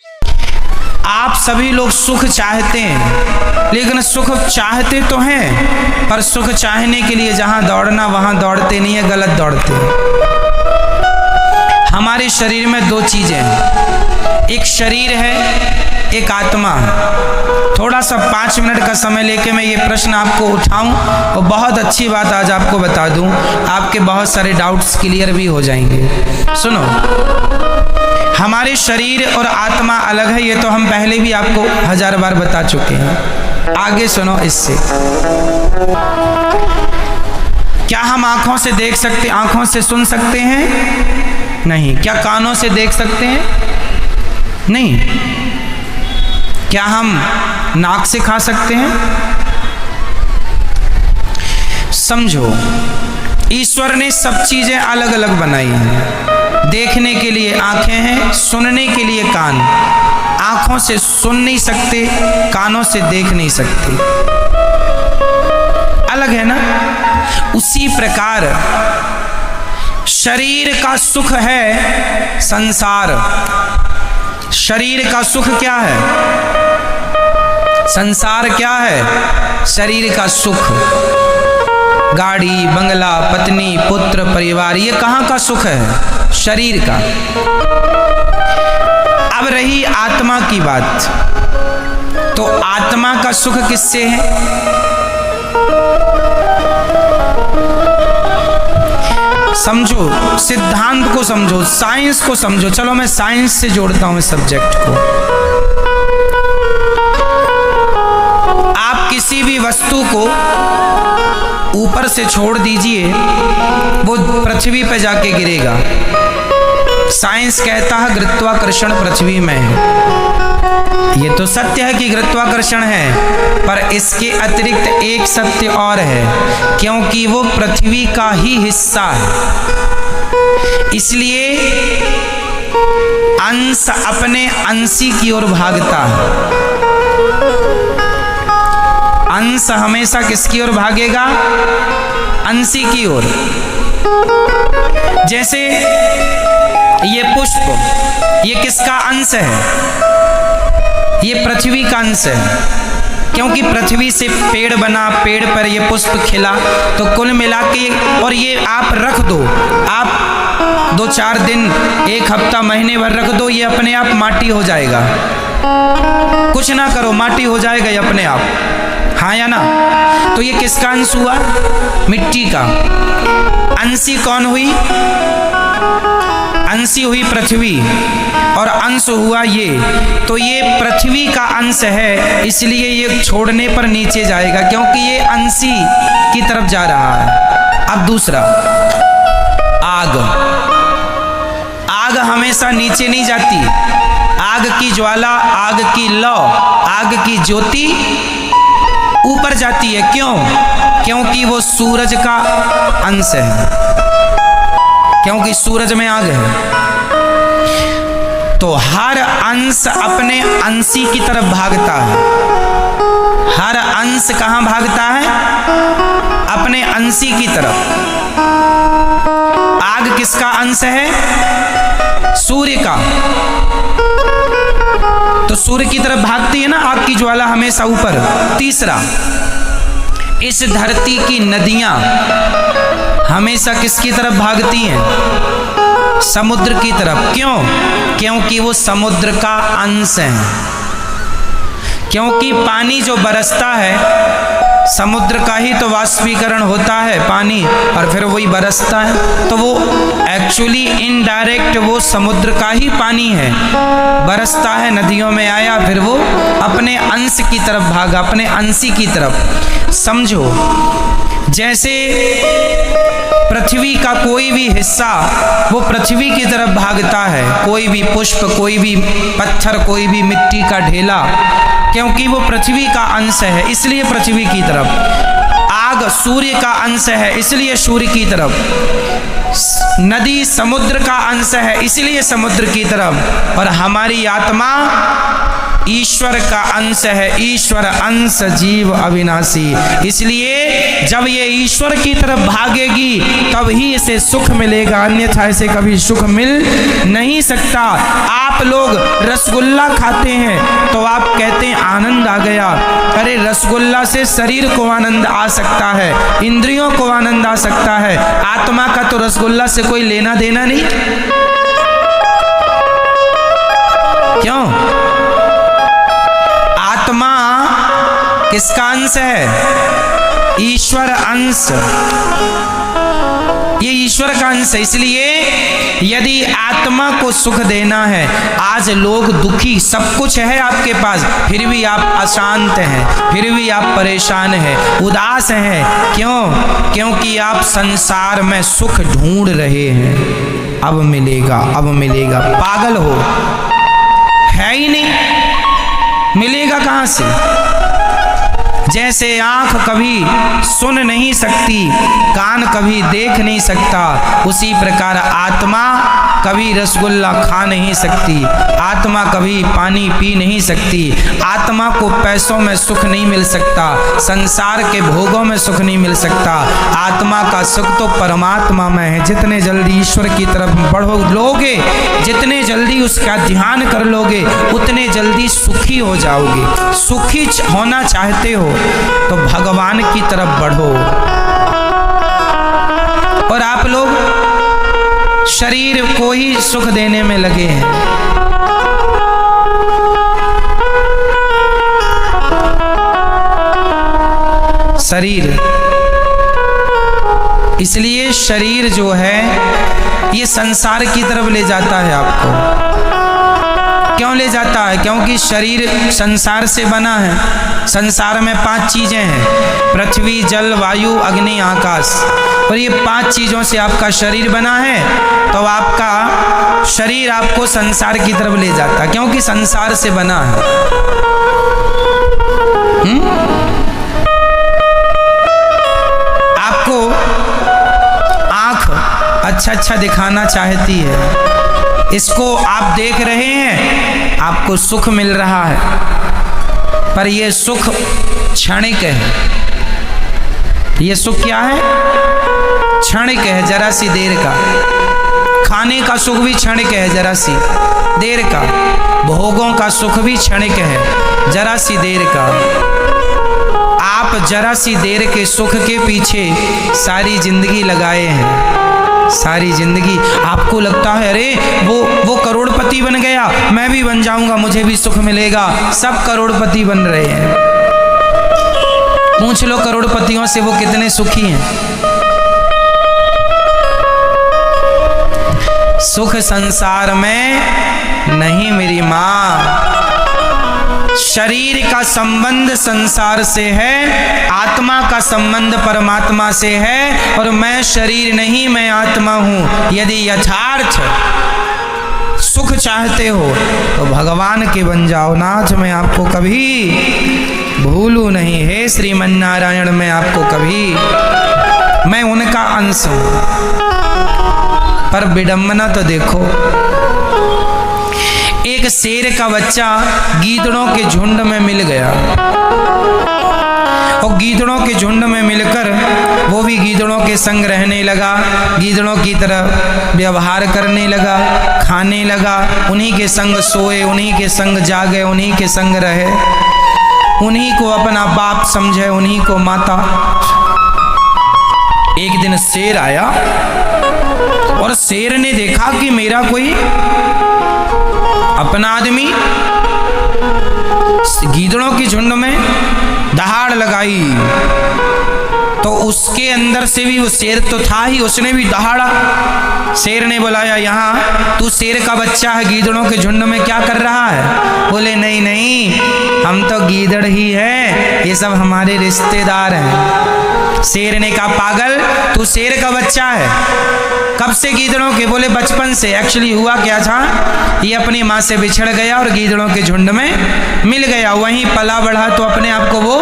आप सभी लोग सुख चाहते हैं, लेकिन सुख चाहते तो हैं, पर सुख चाहने के लिए जहां दौड़ना वहां दौड़ते नहीं है, गलत दौड़ते हैं। हमारे शरीर में दो चीजें हैं, एक शरीर है, एक आत्मा है। थोड़ा सा 5 मिनट का समय लेके मैं ये प्रश्न आपको उठाऊं और बहुत अच्छी बात आज आपको बता दूं, आपके बहुत सारे डाउट्स क्लियर भी हो जाएंगे। सुनो, हमारे शरीर और आत्मा अलग है, ये तो हम पहले भी आपको 1000 बार बता चुके हैं। आगे सुनो इससे। क्या हम आंखों से देख सकते, आंखों से सुन सकते हैं? नहीं। क्या कानों से देख सकते हैं? नहीं। क्या हम नाक से खा सकते हैं? समझो, ईश्वर ने सब चीजें अलग अलग बनाई हैं। देखने के लिए आंखें हैं, सुनने के लिए कान। आंखों से सुन नहीं सकते, कानों से देख नहीं सकते, अलग है ना। उसी प्रकार शरीर का सुख है संसार। शरीर का सुख क्या है? संसार क्या है? शरीर का सुख। गाड़ी, बंगला, पत्नी, पुत्र, परिवार, ये कहाँ का सुख है? शरीर का। अब रही आत्मा की बात, तो आत्मा का सुख किससे है? समझो, सिद्धांत को समझो, साइंस को समझो। चलो मैं साइंस से जोड़ता हूं इस सब्जेक्ट को। आप किसी भी वस्तु को ऊपर से छोड़ दीजिए, वो पृथ्वी पे जाके गिरेगा। साइंस कहता है गुरुत्वाकर्षण पृथ्वी में है। ये तो सत्य है कि गुरुत्वाकर्षण है, पर इसके अतिरिक्त एक सत्य और है, क्योंकि वो पृथ्वी का ही हिस्सा है। इसलिए अंश अपने अंशी की ओर भागता है। अंश हमेशा किसकी ओर भागेगा? अंशी की ओर। जैसे ये पुष्प, ये किसका अंश है? ये पृथ्वी का अंश है, क्योंकि पृथ्वी से पेड़ बना, पेड़ पर ये पुष्प खिला। तो कुल मिला के, और ये आप रख दो, आप 2-4 दिन, 1 हफ्ता, महीने भर रख दो, ये अपने आप माटी हो जाएगा। कुछ ना करो, माटी हो जाएगा ये अपने आप, हाँ या ना। तो ये किसका अंश हुआ? मिट्टी का। अंशी कौन हुई? अंशी हुई पृथ्वी, और अंश हुआ ये। तो ये पृथ्वी का अंश है, इसलिए ये छोड़ने पर नीचे जाएगा, क्योंकि ये अंशी की तरफ जा रहा है। अब दूसरा, आग। आग हमेशा नीचे नहीं जाती। आग की ज्वाला, आग की लौ, आग की ज्योति ऊपर जाती है। क्यों? क्योंकि वो सूरज का अंश है, क्योंकि सूरज में आग है। तो हर अंश अपने अंशी की तरफ भागता है। हर अंश कहाँ भागता है? अपने अंशी की तरफ। आग किसका अंश है? सूर्य का। तो सूर्य की तरफ भागती है ना आग की ज्वाला, हमेशा ऊपर। तीसरा, इस धरती की नदियां हमेशा किसकी तरफ भागती हैं? समुद्र की तरफ। क्यों? क्योंकि वो समुद्र का अंश है। क्योंकि पानी जो बरसता है, समुद्र का ही तो वाष्पीकरण होता है पानी, और फिर वही बरसता है। तो वो एक्चुअली इनडायरेक्ट वो समुद्र का ही पानी है, बरसता है, नदियों में आया, फिर वो अपने अंश की तरफ भागा, अपने अंशी की तरफ। समझो, जैसे पृथ्वी का कोई भी हिस्सा वो पृथ्वी की तरफ भागता है, कोई भी पुष्प, कोई भी पत्थर, कोई भी मिट्टी का ढेला, क्योंकि वो पृथ्वी का अंश है, इसलिए पृथ्वी की तरफ। आग सूर्य का अंश है, इसलिए सूर्य की तरफ। नदी समुद्र का अंश है, इसलिए समुद्र की तरफ। और हमारी आत्मा ईश्वर का अंश है, ईश्वर अंश जीव अविनाशी। इसलिए जब ये ईश्वर की तरफ भागेगी तब ही इसे सुख मिलेगा, अन्यथा इसे कभी सुख मिल नहीं सकता। आप लोग रसगुल्ला खाते हैं तो आप कहते हैं आनंद आ गया। अरे रसगुल्ला से शरीर को आनंद आ सकता है, इंद्रियों को आनंद आ सकता है, आत्मा का तो रसगुल्ला से कोई लेना देना नहीं। क्यों? आत्मा किसका अंश है? ईश्वर अंश। ये ईश्वर का अंश है। इसलिए यदि आत्मा को सुख देना है, आज लोग दुखी, सब कुछ है आपके पास, फिर भी आप अशांत हैं, फिर भी आप परेशान हैं, उदास हैं। क्यों? क्योंकि आप संसार में सुख ढूंढ रहे हैं। अब मिलेगा, अब मिलेगा। पागल हो, है ही नहीं, मिलेगा कहां से? जैसे आंख कभी सुन नहीं सकती, कान कभी देख नहीं सकता, उसी प्रकार आत्मा कभी रसगुल्ला खा नहीं सकती, आत्मा कभी पानी पी नहीं सकती, आत्मा को पैसों में सुख नहीं मिल सकता, संसार के भोगों में सुख नहीं मिल सकता। आत्मा का सुख तो परमात्मा में है। जितने जल्दी ईश्वर की तरफ बढ़ो लोगे, जितने जल्दी उसका ध्यान कर लोगे, उतने जल्दी सुखी हो जाओगे। सुखी होना चाहते हो तो भगवान की तरफ बढ़ो। और आप लोग शरीर को ही सुख देने में लगे हैं। शरीर, इसलिए शरीर जो है ये संसार की तरफ ले जाता है आपको। क्यों ले जाता है? क्योंकि शरीर संसार से बना है। संसार में 5 चीजें हैं, पृथ्वी, जल, वायु, अग्नि, आकाश। और ये 5 चीजों से आपका शरीर बना है, तो आपका शरीर आपको संसार की तरफ ले जाता है, क्योंकि संसार से बना है। आपको आंख अच्छा अच्छा दिखाना चाहती है, इसको आप देख रहे हैं, आपको सुख मिल रहा है, पर यह सुख क्षणिक है। यह सुख क्या है? क्षणिक है, जरा सी देर का। खाने का सुख भी क्षणिक है, जरा सी देर का। भोगों का सुख भी क्षणिक है, जरा सी देर का। आप जरा सी देर के सुख के पीछे सारी जिंदगी लगाए हैं, सारी जिंदगी। आपको लगता है अरे वो करोड़पति बन गया, मैं भी बन जाऊंगा, मुझे भी सुख मिलेगा। सब करोड़पति बन रहे हैं। पूछ लो करोड़पतियों से वो कितने सुखी हैं। सुख संसार में नहीं मेरी माँ। शरीर का संबंध संसार से है, आत्मा का संबंध परमात्मा से है। और मैं शरीर नहीं, मैं आत्मा हूं। यदि यथार्थ सुख चाहते हो तो भगवान के बन जाओ। नाथ मैं आपको कभी भूलू नहीं, हे श्रीमन नारायण मैं आपको कभी, मैं उनका अंश हूं। पर विडंबना तो देखो, एक शेर का बच्चा गीदड़ों के झुंड में मिल गया, और गीदड़ों के झुंड में मिलकर वो भी गीदड़ों के संग रहने लगा, गीदड़ों की तरह व्यवहार करने लगा, खाने लगा, उन्हीं के संग सोए, उन्हीं के संग जागे, उन्हीं के संग रहे, उन्हीं को अपना बाप समझे, उन्हीं को माता। एक दिन शेर आया और शेर ने देखा कि मेरा कोई अपना आदमी गीदड़ों की झुंड में दहाड़ लगाई, तो उसके अंदर से भी वो शेर तो था ही, उसने भी दहाड़ा। शेर ने बुलाया, यहाँ तू शेर का बच्चा है, गीदड़ों के झुंड में क्या कर रहा है? बोले नहीं नहीं, हम तो गीदड़ ही है, ये सब हमारे रिश्तेदार हैं। शेर ने कहा पागल, तू शेर का बच्चा है, कब से गीदड़ों के? बोले बचपन से। एक्चुअली हुआ क्या था, ये अपनी माँ से बिछड़ गया और गीदड़ों के झुंड में मिल गया, वहीं पला बढ़ा तो अपने आप को वो